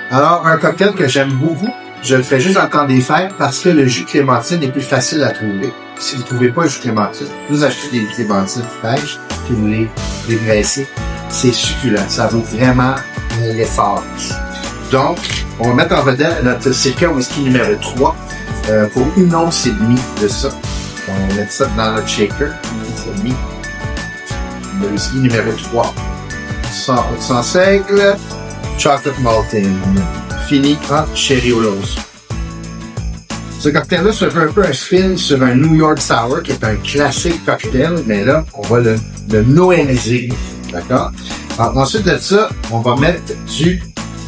Alors, un cocktail que j'aime beaucoup, je le fais juste dans le temps des fêtes parce que le jus de clémentine est plus facile à trouver. Si vous ne trouvez pas le jus de clémentine, vous achetez des clémentines fraîches, puis vous les graissez. C'est succulent. Ça vaut vraiment l'effort. Donc, on va mettre en vedette notre Sitka Whisky numéro 3 pour 1 once et demi de ça. On va mettre ça dans notre shaker. 1 once et demi. Le whisky numéro 3. Sans seigle, chocolate malting. Fini en cherry au rose. Ce cocktail-là, c'est un peu un spin sur un New York Sour, qui est un classique cocktail, mais là, on va le noëliser. D'accord? Alors, ensuite de ça, on va mettre du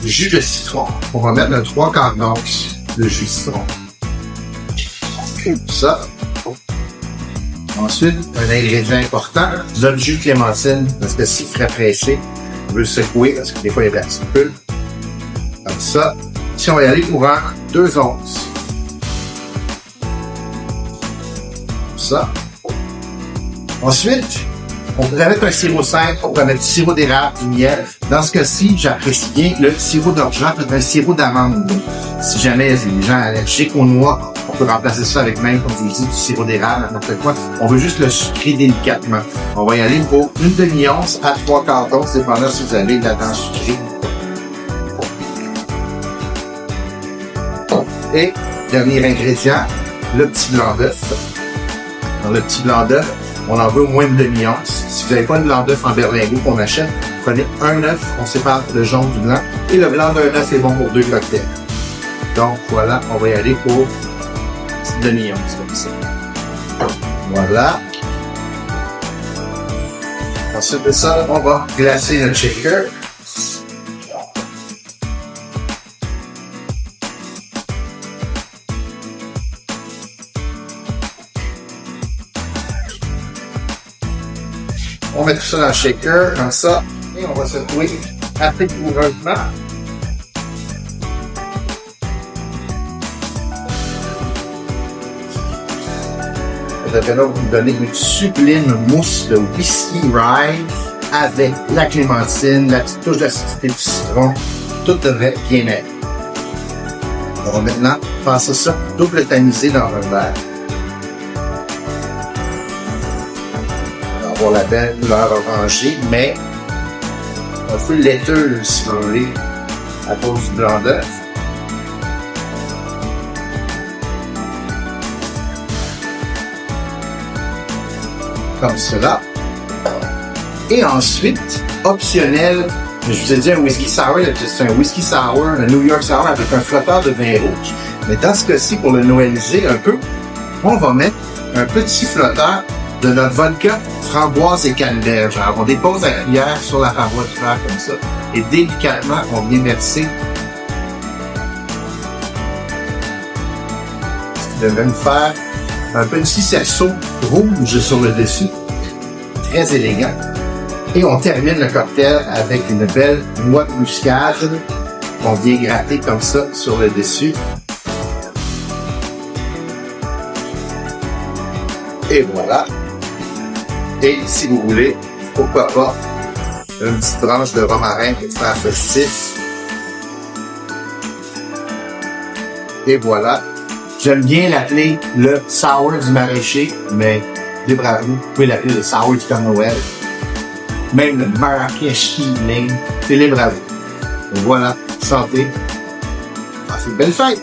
jus de citron. On va mettre un 3/4 d'once de jus de citron. Ça. Ensuite, un ingrédient important, notre jus de clémentine, parce que si frais pressé, on veut le secouer, parce que des fois, il y a de la petite bulle. Comme ça. Si on va y aller pour 2 onces. Ça. Ensuite, on pourrait mettre un sirop simple, on pourrait mettre du sirop d'érable, du miel. Dans ce cas-ci, j'apprécie bien le sirop d'orgeat, un sirop d'amande. Si jamais les gens allergiques aux noix, on peut remplacer ça avec même, comme je vous dis, du sirop d'érable, n'importe quoi. On veut juste le sucrer délicatement. On va y aller pour 1 demi-once à 3/4 d'once, dépendant si vous avez de la dent sucrée. Et, dernier ingrédient, le petit blanc d'œuf. Dans le petit blanc d'œuf, on en veut au moins 1 demi-once. Si vous n'avez pas de blanc d'œuf en berlingot qu'on achète, prenez un œuf, on sépare le jaune du blanc, et le blanc d'un œuf est bon pour 2 cocktails. Donc voilà, on va y aller pour 1 demi-once comme ça. Voilà. Ensuite de ça, on va glacer notre shaker. On met tout ça dans le shaker, comme ça, et on va secouer assez rigoureusement. Ça va vous donner une sublime mousse de whisky rye avec la clémentine, la petite touche d'acidité du citron. Tout devrait bien être. On va maintenant passer ça double tamisé dans un verre. Pour la belle couleur orangée, mais un peu laiteuse, si vous voulez, à cause du blanc d'œuf. Comme cela. Et ensuite, optionnel, je vous ai dit un whisky sour, c'est un whisky sour, un New York sour avec un flotteur de vin rouge. Mais dans ce cas-ci, pour le noëliser un peu, on va mettre un petit flotteur de notre vodka framboise et canneberge. Alors, on dépose la cuillère sur la paroi de fer comme ça. Et délicatement, on vient verser ce qui devrait nous faire un petit cerceau rouge sur le dessus. Très élégant. Et on termine le cocktail avec une belle noix de muscade qu'on vient gratter comme ça sur le dessus. Et voilà. Et si vous voulez, pourquoi pas, une petite branche de romarin pour faire festif. Et voilà. J'aime bien l'appeler le sour du maraîcher, mais libre à vous, vous pouvez l'appeler le sour du Père Noël. Même le Marrakech Evening, c'est libre à vous. Donc voilà, santé. Passez une belle fête!